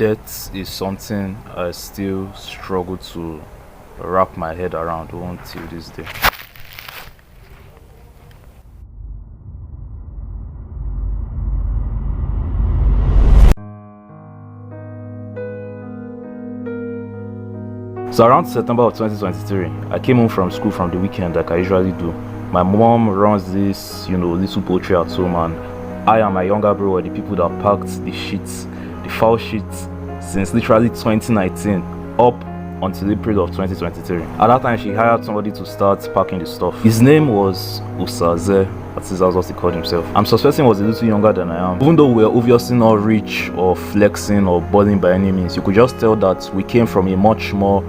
Death is something I still struggle to wrap my head around until this day. So around September of 2023, I came home from school from the weekend like I usually do. My mom runs this, little poultry at home, and I and my younger bro were the people that packed the sheets, the foul sheets, since literally 2019 up until April of 2023. At that time, she hired somebody to start packing the stuff. His name was Usaze. That's what he called himself. I'm suspecting he was a little younger than I am. Even though we're obviously not rich or flexing or balling by any means, you could just tell that we came from a much more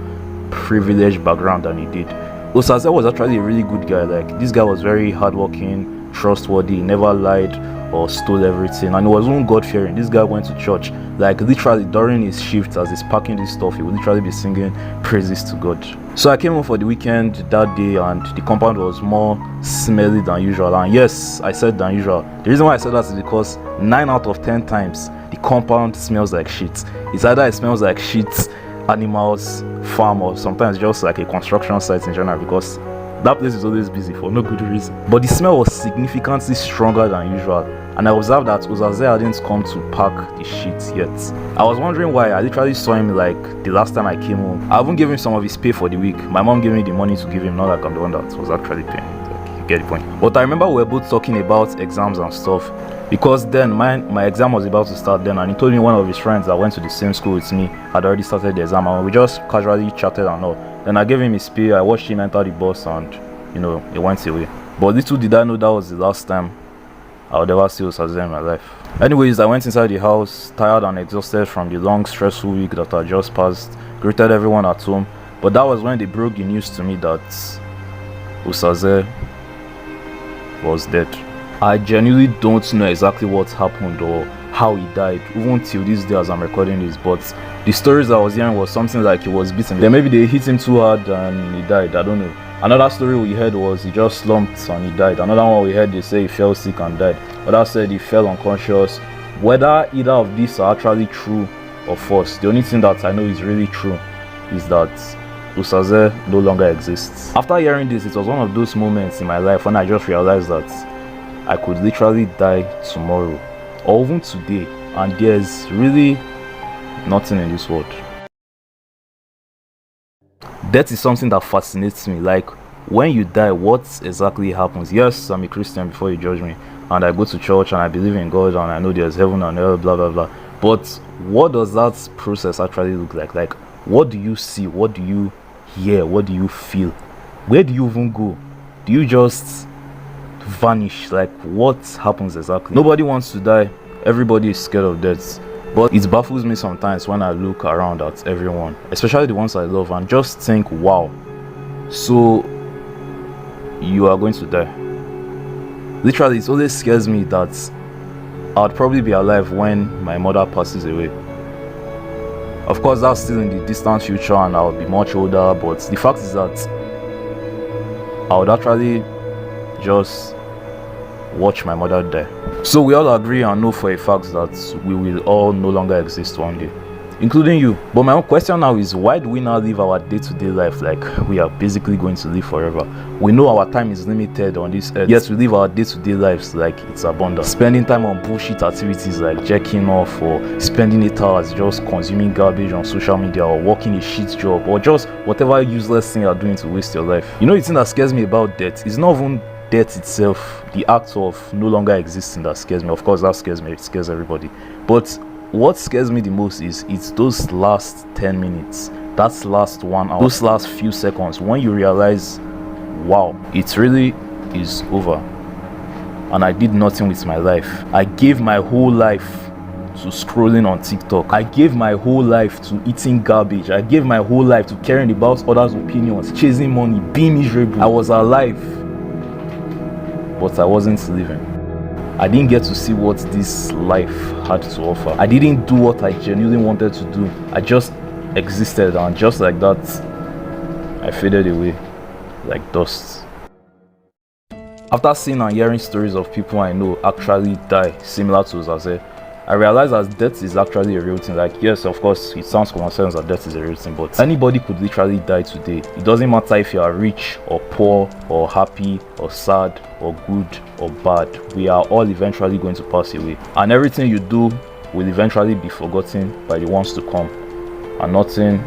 privileged background than he did. Usaze was actually a really good guy. Like, this guy was very hardworking, trustworthy, he never lied or stole everything, and he was even God-fearing. This guy went to church. Like, literally during his shift, as he's packing this stuff, he would literally be singing praises to God. So I came home for the weekend that day, and the compound was more smelly than usual. And yes, I said than usual. The reason why I said that is because 9 out of 10 times the compound smells like shit. It's either it smells like shit, animals, farm, or sometimes just like a construction site in general, because that place is always busy for no good reason. But the smell was significantly stronger than usual, and I observed that Usaze hadn't come to pack the shit yet. I was wondering why. I literally saw him like the last time I came home. I even gave him some of his pay for the week. My mom gave me the money to give him, not like I'm the one that was actually paying. Like, you get the point. But I remember we were both talking about exams and stuff, because then my exam was about to start then, and he told me one of his friends that went to the same school with me had already started the exam, and we just casually chatted and all. Then I gave him his pay, I watched him enter the bus, and he went away. But little did I know that was the last time I would ever see Usaze in my life. Anyways, I went inside the house, tired and exhausted from the long stressful week that I just passed, greeted everyone at home, but that was when they broke the news to me that Usaze was dead. I genuinely don't know exactly what happened or how he died, even till this day as I'm recording this, but the stories I was hearing was something like he was beaten. Then maybe they hit him too hard and he died, I don't know. Another story we heard was he just slumped and he died. Another one we heard, they say he fell sick and died. Others said he fell unconscious. Whether either of these are actually true or false, the only thing that I know is really true is that Usaze no longer exists. After hearing this, it was one of those moments in my life when I just realized that I could literally die tomorrow or even today, and there's really nothing in this world. Death is something that fascinates me. Like, when you die, what exactly happens? Yes, I'm a Christian before you judge me, and I go to church and I believe in God and I know there's heaven and hell, blah blah blah. But what does that process actually look like? Like, what do you see? What do you hear? What do you feel? Where do you even go? Do you just vanish? Like, what happens exactly? Nobody wants to die. Everybody is scared of death. But it baffles me sometimes when I look around at everyone, especially the ones I love, and just think, wow, so you are going to die. Literally, it always scares me that I'd probably be alive when my mother passes away. Of course, that's still in the distant future and I'll be much older, but the fact is that I would actually just watch my mother die. So we all agree and know for a fact that we will all no longer exist one day, including you. But my own question now is, why do we now live our day-to-day life like we are basically going to live forever? We know our time is limited on this earth, yet we live our day-to-day lives like it's abundant, spending time on bullshit activities like jacking off, or spending 8 hours just consuming garbage on social media, or working a shit job, or just whatever useless thing you're doing to waste your life. The thing that scares me about death is not even death itself, the act of no longer existing, that scares me. Of course that scares me, it scares everybody, but what scares me the most is it's those last 10 minutes, that last 1 hour, those last few seconds when you realize, wow, it really is over and I did nothing with my life. I gave my whole life to scrolling on TikTok. I gave my whole life to eating garbage. I gave my whole life to caring about others' opinions, chasing money, being miserable. I was alive, but I wasn't living. I didn't get to see what this life had to offer. I didn't do what I genuinely wanted to do. I just existed, and just like that, I faded away like dust. After seeing and hearing stories of people I know actually die similar to Usaze, I realized that death is actually a real thing. Like, yes, of course, it sounds common sense that death is a real thing, but anybody could literally die today. It doesn't matter if you are rich or poor or happy or sad or good or bad. We are all eventually going to pass away, and everything you do will eventually be forgotten by the ones to come, and nothing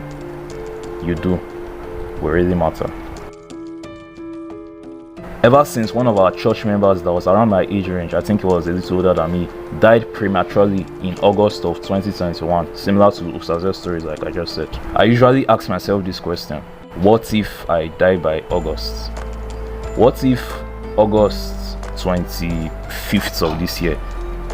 you do will really matter. Ever since one of our church members that was around my age range, I think he was a little older than me, died prematurely in August of 2021, similar to Ustaze's stories like I just said, I usually ask myself this question: what if I die by August? What if August 25th of this year,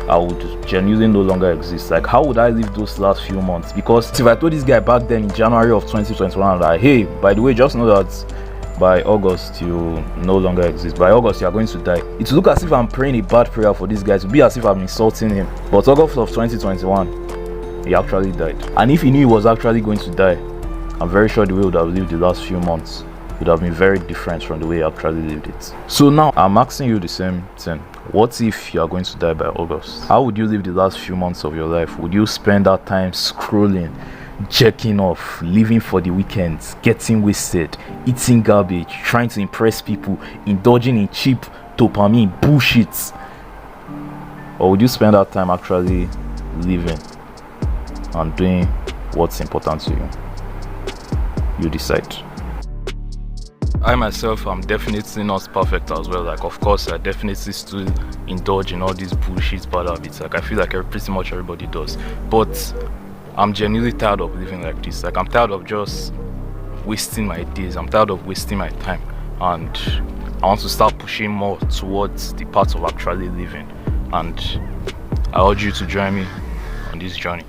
I would genuinely no longer exist? Like, how would I live those last few months? Because if I told this guy back then in January of 2021, like, hey, by the way, just know that by August you no longer exist, by August you are going to die, it will look as if I'm praying a bad prayer for this guy, to be as if I'm insulting him. But August of 2021, he actually died. And if he knew he was actually going to die, I'm very sure the way he would have lived the last few months would have been very different from the way he actually lived it. So now I'm asking you the same thing: what if you are going to die by August? How would you live the last few months of your life? Would you spend that time scrolling, jerking off, living for the weekends, getting wasted, eating garbage, trying to impress people, indulging in cheap dopamine bullshit? Or would you spend that time actually living and doing what's important to you? You decide. I myself am definitely not perfect as well. Like, of course, I definitely still indulge in all these bullshit bad habits. Like, I feel like pretty much everybody does. But I'm genuinely tired of living like this. Like, I'm tired of just wasting my days. I'm tired of wasting my time. And I want to start pushing more towards the path of actually living. And I urge you to join me on this journey.